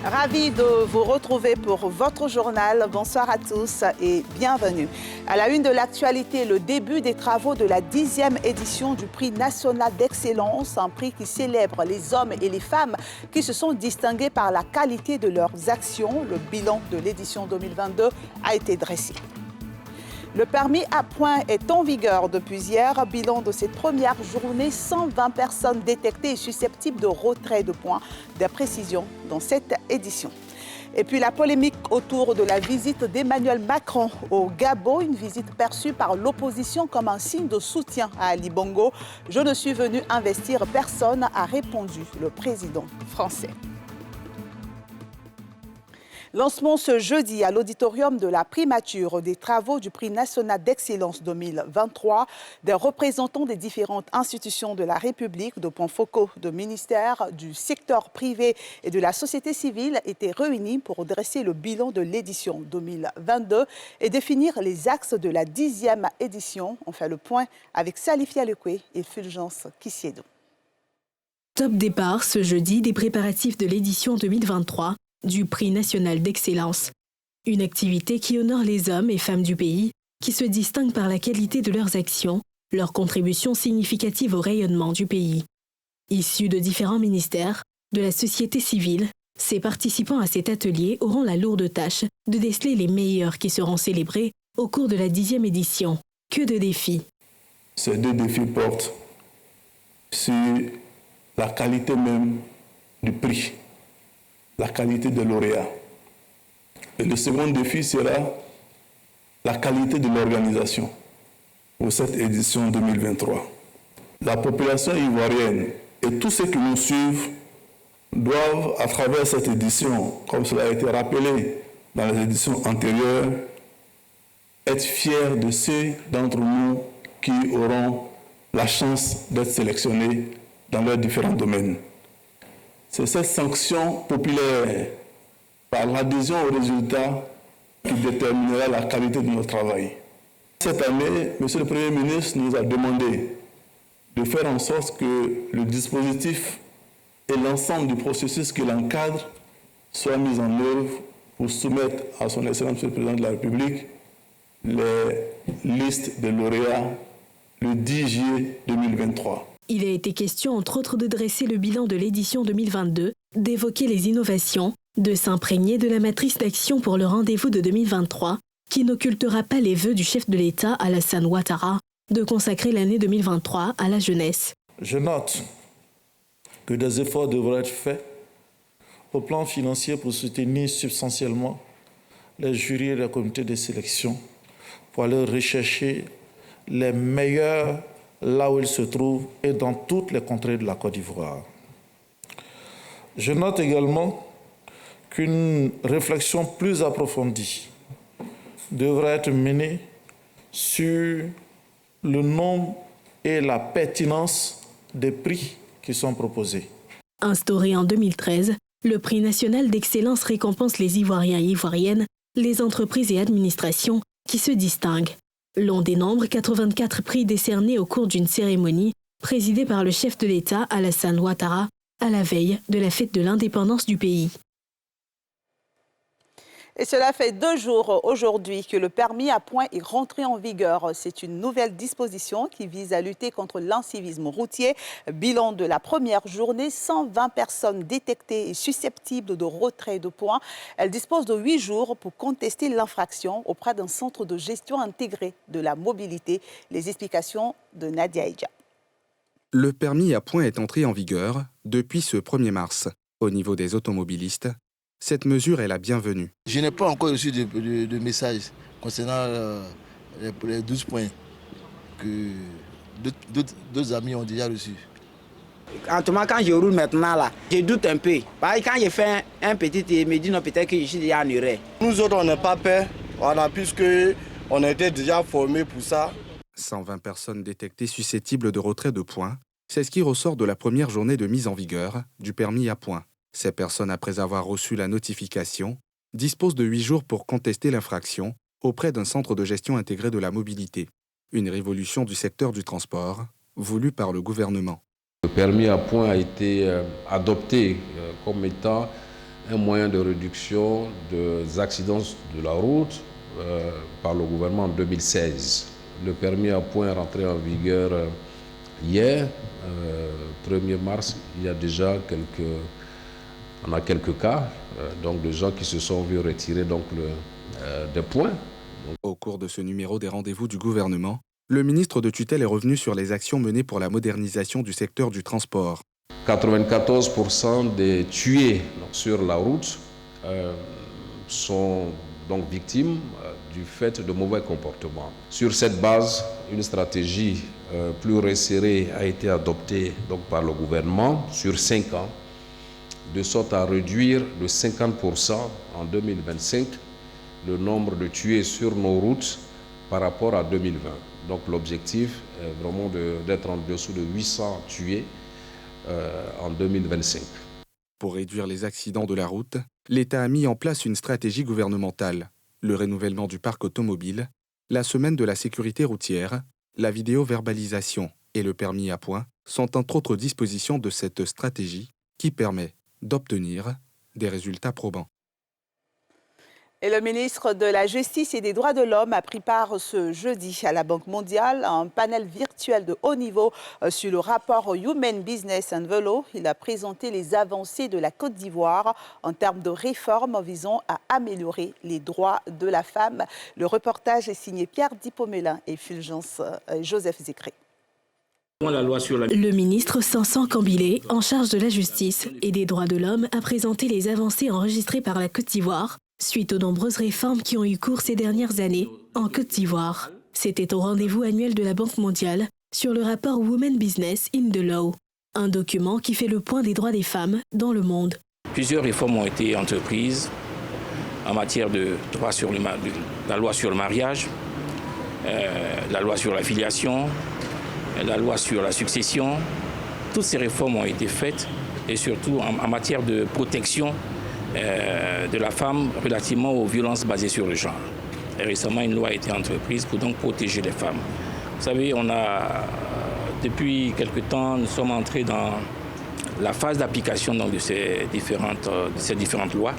Ravi de vous retrouver pour votre journal. Bonsoir à tous et bienvenue. À la une de l'actualité, le début des travaux de la 10e édition du prix national d'excellence, un prix qui célèbre les hommes et les femmes qui se sont distingués par la qualité de leurs actions. Le bilan de l'édition 2022 a été dressé. Le permis à points est en vigueur depuis hier. Bilan de cette première journée, 120 personnes détectées et susceptibles de retrait de points. Des précisions dans cette édition. Et puis la polémique autour de la visite d'Emmanuel Macron au Gabon, une visite perçue par l'opposition comme un signe de soutien à Ali Bongo. « Je ne suis venu investir personne », a répondu le président français. Lancement ce jeudi à l'auditorium de la primature des travaux du prix national d'excellence 2023. Des représentants des différentes institutions de la République, de points focaux de ministères, du secteur privé et de la société civile étaient réunis pour dresser le bilan de l'édition 2022 et définir les axes de la 10e édition. On fait le point avec Salifia Lekwe et Fulgence Kissiedo. Top départ ce jeudi des préparatifs de l'édition 2023. Du prix national d'excellence. Une activité qui honore les hommes et femmes du pays, qui se distinguent par la qualité de leurs actions, leur contribution significative au rayonnement du pays. Issus de différents ministères, de la société civile, ces participants à cet atelier auront la lourde tâche de déceler les meilleurs qui seront célébrés au cours de la 10e édition. Que de défis. Ces deux défis portent sur la qualité même du prix, la qualité des lauréats. Et le second défi sera la qualité de l'organisation pour cette édition 2023. La population ivoirienne et tous ceux qui nous suivent doivent, à travers cette édition, comme cela a été rappelé dans les éditions antérieures, être fiers de ceux d'entre nous qui auront la chance d'être sélectionnés dans leurs différents domaines. C'est cette sanction populaire par l'adhésion aux résultats qui déterminera la qualité de notre travail. Cette année, M. le Premier ministre nous a demandé de faire en sorte que le dispositif et l'ensemble du processus qui l'encadre soient mis en œuvre pour soumettre à son Excellence le Président de la République les listes de lauréats le 10 juillet 2023. Il a été question, entre autres, de dresser le bilan de l'édition 2022, d'évoquer les innovations, de s'imprégner de la matrice d'action pour le rendez-vous de 2023, qui n'occultera pas les vœux du chef de l'État, Alassane Ouattara, de consacrer l'année 2023 à la jeunesse. Je note que des efforts devraient être faits au plan financier pour soutenir substantiellement les jurys et les comités de sélection, pour aller rechercher les meilleurs là où il se trouve et dans toutes les contrées de la Côte d'Ivoire. Je note également qu'une réflexion plus approfondie devrait être menée sur le nombre et la pertinence des prix qui sont proposés. Instauré en 2013, le prix national d'excellence récompense les Ivoiriens et Ivoiriennes, les entreprises et administrations qui se distinguent. L'on dénombre 84 prix décernés au cours d'une cérémonie présidée par le chef de l'État, Alassane Ouattara, à la veille de la fête de l'indépendance du pays. Et cela fait 2 jours aujourd'hui que le permis à points est rentré en vigueur. C'est une nouvelle disposition qui vise à lutter contre l'incivisme routier. Bilan de la première journée, 120 personnes détectées et susceptibles de retrait de points. Elle dispose de 8 jours pour contester l'infraction auprès d'un centre de gestion intégré de la mobilité. Les explications de Nadia Eidja. Le permis à points est entré en vigueur depuis ce 1er mars. Au niveau des automobilistes, cette mesure est la bienvenue. Je n'ai pas encore reçu de message concernant les 12 points que d'autres amis ont déjà reçus. En tout cas, quand je roule maintenant, là, je doute un peu. Parce que quand je fais un petit, il me dit non, peut-être que je suis déjà en erreur. Nous autres, on n'a pas peur, puisque on était déjà formés pour ça. 120 personnes détectées susceptibles de retrait de points, c'est ce qui ressort de la première journée de mise en vigueur du permis à points. Ces personnes, après avoir reçu la notification, disposent de 8 jours pour contester l'infraction auprès d'un centre de gestion intégré de la mobilité. Une révolution du secteur du transport, voulue par le gouvernement. Le permis à points a été adopté comme étant un moyen de réduction des accidents de la route par le gouvernement en 2016. Le permis à points est rentré en vigueur hier, 1er mars. Il y a déjà quelques cas donc de gens qui se sont vus retirer donc des points. Au cours de ce numéro des rendez-vous du gouvernement, le ministre de tutelle est revenu sur les actions menées pour la modernisation du secteur du transport. 94% des tués sur la route sont donc victimes du fait de mauvais comportements. Sur cette base, une stratégie plus resserrée a été adoptée donc, par le gouvernement sur 5 ans, de sorte à réduire de 50% en 2025 le nombre de tués sur nos routes par rapport à 2020. Donc l'objectif est vraiment d'être en dessous de 800 tués en 2025. Pour réduire les accidents de la route, l'État a mis en place une stratégie gouvernementale, le renouvellement du parc automobile, la semaine de la sécurité routière, la vidéo-verbalisation et le permis à points sont entre autres dispositions de cette stratégie qui permet d'obtenir des résultats probants. Et le ministre de la Justice et des Droits de l'Homme a pris part ce jeudi à la Banque mondiale à un panel virtuel de haut niveau sur le rapport Human Business and the Law. Il a présenté les avancées de la Côte d'Ivoire en termes de réformes visant à améliorer les droits de la femme. Le reportage est signé Pierre Dipomelin et Fulgence Joseph Zécré. Le ministre Sansan Kambilé, en charge de la justice et des droits de l'homme, a présenté les avancées enregistrées par la Côte d'Ivoire suite aux nombreuses réformes qui ont eu cours ces dernières années en Côte d'Ivoire. C'était au rendez-vous annuel de la Banque mondiale sur le rapport Women Business in the Law, un document qui fait le point des droits des femmes dans le monde. Plusieurs réformes ont été entreprises en matière de droit sur la loi sur le mariage, la loi sur la filiation, la loi sur la succession. Toutes ces réformes ont été faites et surtout en matière de protection de la femme relativement aux violences basées sur le genre. Et récemment, une loi a été entreprise pour donc protéger les femmes. Vous savez, depuis quelque temps, nous sommes entrés dans la phase d'application de ces différentes lois,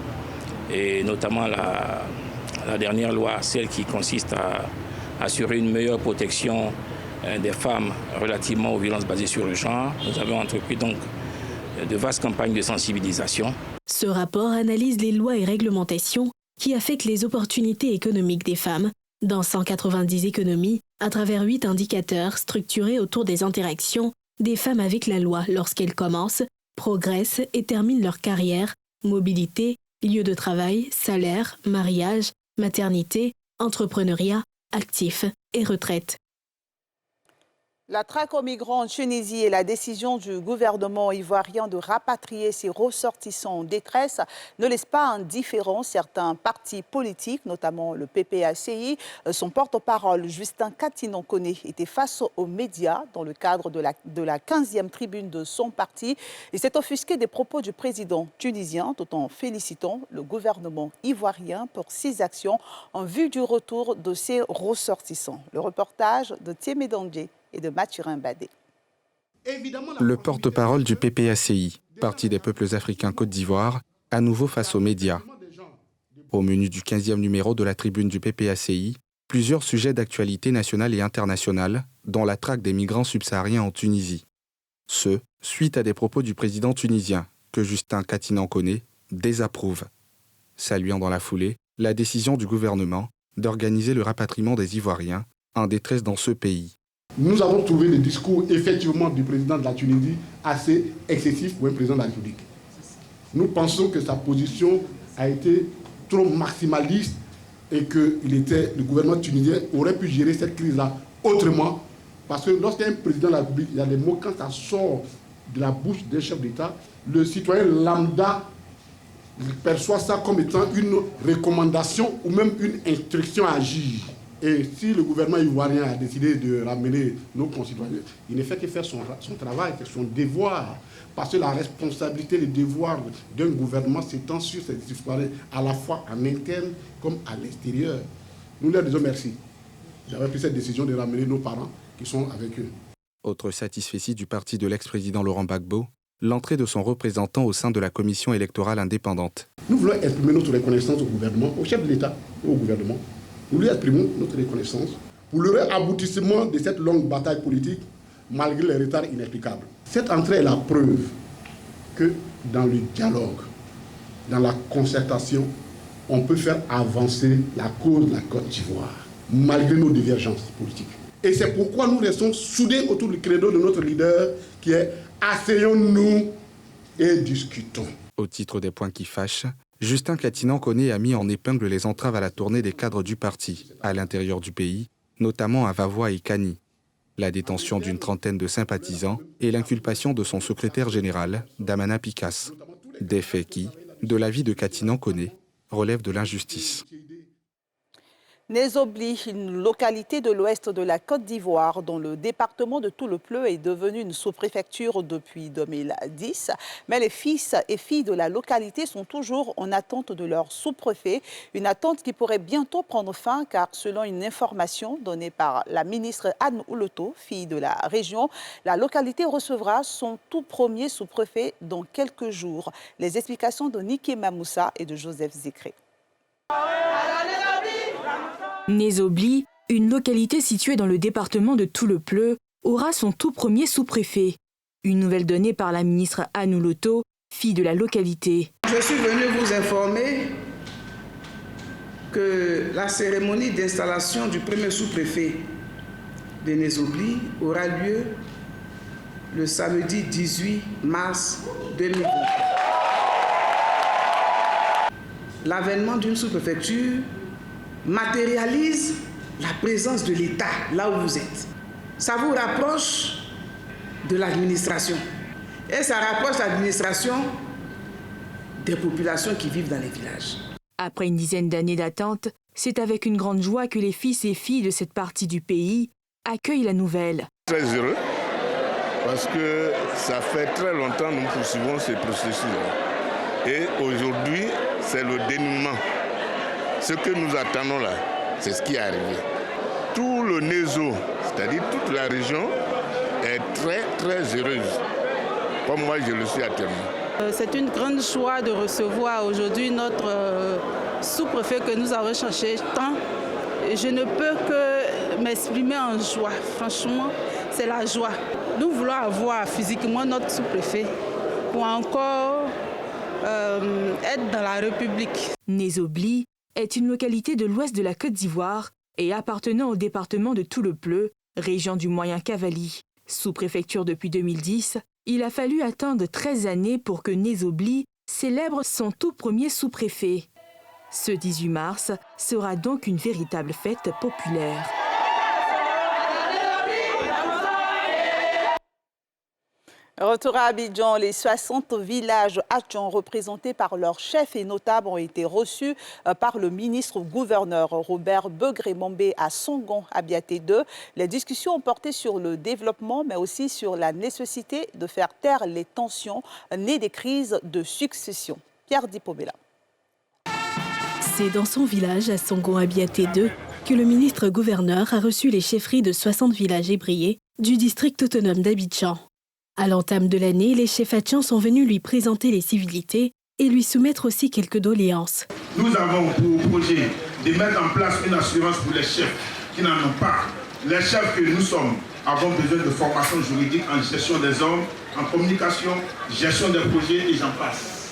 et notamment la dernière loi, celle qui consiste à assurer une meilleure protection des femmes relativement aux violences basées sur le genre. Nous avons entrepris donc de vastes campagnes de sensibilisation. Ce rapport analyse les lois et réglementations qui affectent les opportunités économiques des femmes dans 190 économies à travers 8 indicateurs structurés autour des interactions des femmes avec la loi lorsqu'elles commencent, progressent et terminent leur carrière, mobilité, lieu de travail, salaire, mariage, maternité, entrepreneuriat, actifs et retraite. La traque aux migrants en Tunisie et la décision du gouvernement ivoirien de rapatrier ses ressortissants en détresse ne laissent pas indifférents certains partis politiques, notamment le PPACI. Son porte-parole, Justin Katinon-Koné, était face aux médias dans le cadre de la 15e tribune de son parti. Il s'est offusqué des propos du président tunisien tout en félicitant le gouvernement ivoirien pour ses actions en vue du retour de ses ressortissants. Le reportage de Thiemé Dangé et de Mathurin Badé. Le porte-parole du PPACI, Parti des peuples africains Côte d'Ivoire, à nouveau face aux médias. Au menu du 15e numéro de la tribune du PPACI, plusieurs sujets d'actualité nationale et internationale, dont la traque des migrants subsahariens en Tunisie. Ce, suite à des propos du président tunisien, que Justin Katinon-Koné désapprouve, saluant dans la foulée la décision du gouvernement d'organiser le rapatriement des Ivoiriens en détresse dans ce pays. Nous avons trouvé le discours effectivement du président de la Tunisie assez excessif pour un président de la République. Nous pensons que sa position a été trop maximaliste et que le gouvernement tunisien aurait pu gérer cette crise-là autrement. Parce que lorsqu'un président de la République, il y a des mots, quand ça sort de la bouche d'un chef d'État, le citoyen lambda perçoit ça comme étant une recommandation ou même une instruction à agir. Et si le gouvernement ivoirien a décidé de ramener nos concitoyens, il ne fait que faire son travail, son devoir. Parce que la responsabilité, le devoir d'un gouvernement s'étend sur ces citoyens, à la fois en interne comme à l'extérieur. Nous leur disons merci d'avoir pris cette décision de ramener nos parents qui sont avec eux. Autre satisfecit du parti de l'ex-président Laurent Gbagbo, l'entrée de son représentant au sein de la commission électorale indépendante. Nous voulons exprimer notre reconnaissance au gouvernement, au chef de l'État et au gouvernement. Nous lui exprimons notre reconnaissance pour le réaboutissement de cette longue bataille politique malgré les retards inexplicables. Cette entrée est la preuve que dans le dialogue, dans la concertation, on peut faire avancer la cause de la Côte d'Ivoire, malgré nos divergences politiques. Et c'est pourquoi nous restons soudés autour du credo de notre leader qui est « asseyons-nous et discutons ». Au titre des points qui fâchent, Justin Katinan-Koné a mis en épingle les entraves à la tournée des cadres du parti, à l'intérieur du pays, notamment à Vavois et Kani, la détention d'une trentaine de sympathisants et l'inculpation de son secrétaire général, Damana Picasse. Des faits qui, de l'avis de Katinan-Koné, relèvent de l'injustice. Nézobli, une localité de l'ouest de la Côte d'Ivoire, dont le département de Tout-le-Pleu est devenu une sous-préfecture depuis 2010. Mais les fils et filles de la localité sont toujours en attente de leur sous-préfet. Une attente qui pourrait bientôt prendre fin, car selon une information donnée par la ministre Anne Ouloto, fille de la région, la localité recevra son tout premier sous-préfet dans quelques jours. Les explications de Niki Mamoussa et de Joseph Zékré. Nézobli, une localité située dans le département de Tout-le-Pleu, aura son tout premier sous-préfet. Une nouvelle donnée par la ministre Anne Ouloto, fille de la localité. Je suis venue vous informer que la cérémonie d'installation du premier sous-préfet de Nézobli aura lieu le samedi 18 mars 2020. L'avènement d'une sous-préfecture matérialise la présence de l'État là où vous êtes. Ça vous rapproche de l'administration. Et ça rapproche l'administration des populations qui vivent dans les villages. Après une dizaine d'années d'attente, c'est avec une grande joie que les fils et filles de cette partie du pays accueillent la nouvelle. Très heureux, parce que ça fait très longtemps que nous poursuivons ce processus-là. Et aujourd'hui, c'est le dénouement. Ce que nous attendons là, c'est ce qui est arrivé. Tout le Nézo, c'est-à-dire toute la région, est très très heureuse, comme moi je le suis actuellement. C'est une grande joie de recevoir aujourd'hui notre sous-préfet que nous avons cherché tant. Je ne peux que m'exprimer en joie. Franchement, c'est la joie. Nous voulons avoir physiquement notre sous-préfet pour encore être dans la République. Nézobli est une localité de l'ouest de la Côte d'Ivoire et appartenant au département de Tout-le-Pleu, région du Moyen-Cavali. Sous-préfecture depuis 2010, il a fallu attendre 13 années pour que Nézobli célèbre son tout premier sous-préfet. Ce 18 mars sera donc une véritable fête populaire. Retour à Abidjan, les 60 villages adjoints représentés par leurs chefs et notables ont été reçus par le ministre-gouverneur Robert Begré-Mombé à Songon, Abiaté 2. Les discussions ont porté sur le développement, mais aussi sur la nécessité de faire taire les tensions nées des crises de succession. Pierre Dipobela. C'est dans son village, à Songon, Abiaté 2, que le ministre-gouverneur a reçu les chefferies de 60 villages ébriés du district autonome d'Abidjan. À l'entame de l'année, les chefs adjoints sont venus lui présenter les civilités et lui soumettre aussi quelques doléances. Nous avons pour projet de mettre en place une assurance pour les chefs qui n'en ont pas. Les chefs que nous sommes avons besoin de formation juridique en gestion des hommes, en communication, gestion des projets et j'en passe.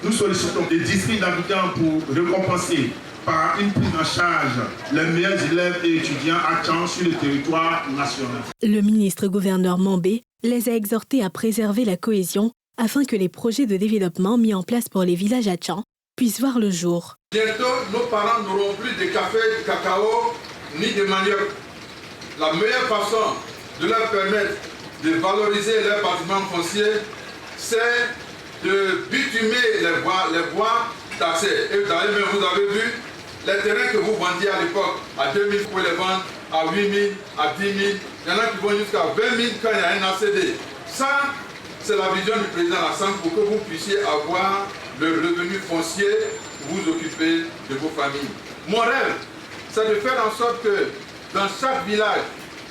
Nous sollicitons les districts d'Abidjan pour récompenser par une prise en charge les meilleurs élèves et étudiants adjoints sur le territoire national. Le ministre-gouverneur Mombé les a exhortés à préserver la cohésion afin que les projets de développement mis en place pour les villages adjoints puissent voir le jour. Bientôt, nos parents n'auront plus de café, de cacao, ni de manioc. La meilleure façon de leur permettre de valoriser leur patrimoine foncier, c'est de bitumer les voies d'accès. Et d'ailleurs, vous avez vu, les terrains que vous vendiez à l'époque à 2 000, vous pouvez les vendre à 8 000, à 10 000. Il y en a qui vont jusqu'à 20 000 quand il y a un ACD. Ça, c'est la vision du président Lassane pour que vous puissiez avoir le revenu foncier pour vous occuper de vos familles. Mon rêve, c'est de faire en sorte que dans chaque village,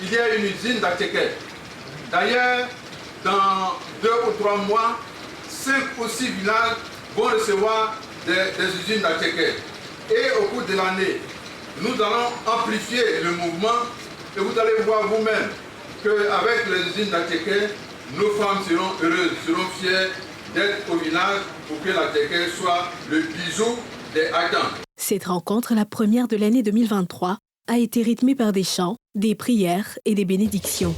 il y ait une usine d'Attiquet. D'ailleurs, dans 2 ou 3 mois, 5 ou 6 villages vont recevoir des usines d'Attiéké. Et au cours de l'année, nous allons amplifier le mouvement et vous allez voir vous-même qu'avec les usines d'Attiéké, nos femmes seront heureuses, seront fières d'être au village pour que l'Attiéké soit le bijou des Haïtiens. Cette rencontre, la première de l'année 2023, a été rythmée par des chants, des prières et des bénédictions.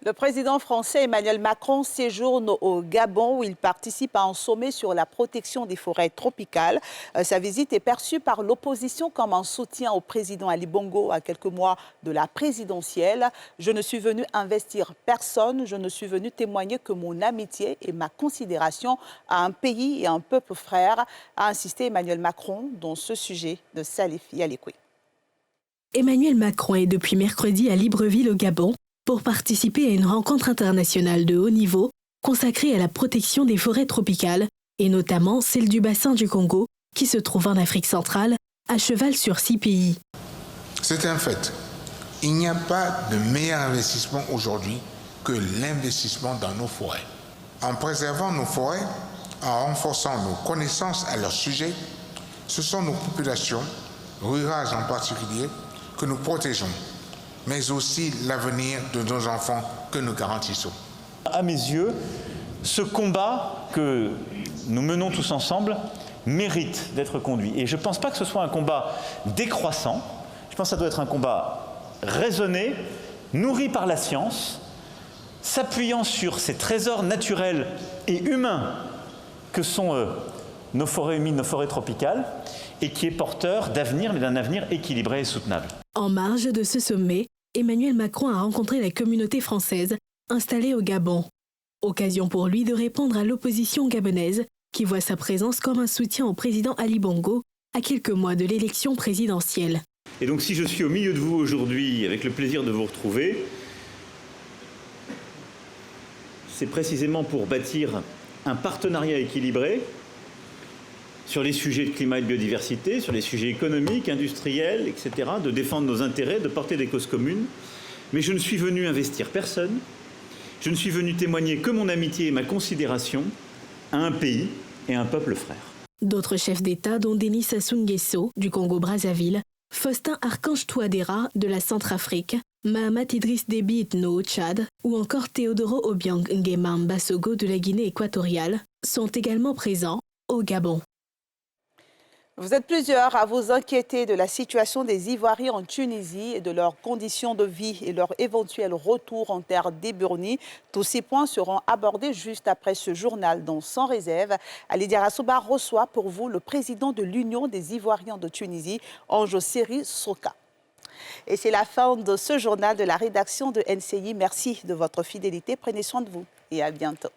Le président français Emmanuel Macron séjourne au Gabon où il participe à un sommet sur la protection des forêts tropicales. Sa visite est perçue par l'opposition comme un soutien au président Ali Bongo à quelques mois de la présidentielle. Je ne suis venu investir personne, je ne suis venu témoigner que mon amitié et ma considération à un pays et un peuple frère, a insisté Emmanuel Macron dans ce sujet de Salif Yalikoui. Emmanuel Macron est depuis mercredi à Libreville au Gabon pour participer à une rencontre internationale de haut niveau consacrée à la protection des forêts tropicales et notamment celle du bassin du Congo qui se trouve en Afrique centrale, à cheval sur 6 pays. C'est un fait. Il n'y a pas de meilleur investissement aujourd'hui que l'investissement dans nos forêts. En préservant nos forêts, en renforçant nos connaissances à leur sujet, ce sont nos populations, rurales en particulier, que nous protégeons, mais aussi l'avenir de nos enfants que nous garantissons. À mes yeux, ce combat que nous menons tous ensemble mérite d'être conduit. Et je ne pense pas que ce soit un combat décroissant, je pense que ça doit être un combat raisonné, nourri par la science, s'appuyant sur ces trésors naturels et humains que sont nos forêts humides, nos forêts tropicales, et qui est porteur d'avenir, mais d'un avenir équilibré et soutenable. En marge de ce sommet, Emmanuel Macron a rencontré la communauté française installée au Gabon. Occasion pour lui de répondre à l'opposition gabonaise qui voit sa présence comme un soutien au président Ali Bongo à quelques mois de l'élection présidentielle. Et donc si je suis au milieu de vous aujourd'hui, avec le plaisir de vous retrouver, c'est précisément pour bâtir un partenariat équilibré sur les sujets de climat et de biodiversité, sur les sujets économiques, industriels, etc., de défendre nos intérêts, de porter des causes communes. Mais je ne suis venu investir personne, je ne suis venu témoigner que mon amitié et ma considération à un pays et à un peuple frère. D'autres chefs d'État, dont Denis Sassou Nguesso, du Congo-Brazzaville, Faustin Archange Touadéra, de la Centrafrique, Mahamat Idriss Déby Itno au Tchad, ou encore Théodoro Obiang Nguema Mbasogo de la Guinée équatoriale, sont également présents au Gabon. Vous êtes plusieurs à vous inquiéter de la situation des Ivoiriens en Tunisie et de leurs conditions de vie et leur éventuel retour en terre d'Eburnie. Tous ces points seront abordés juste après ce journal dont Sans réserve. Ali Diarra-Souba reçoit pour vous le président de l'Union des Ivoiriens de Tunisie, Anjo-Seri Soka. Et c'est la fin de ce journal de la rédaction de NCI. Merci de votre fidélité. Prenez soin de vous et à bientôt.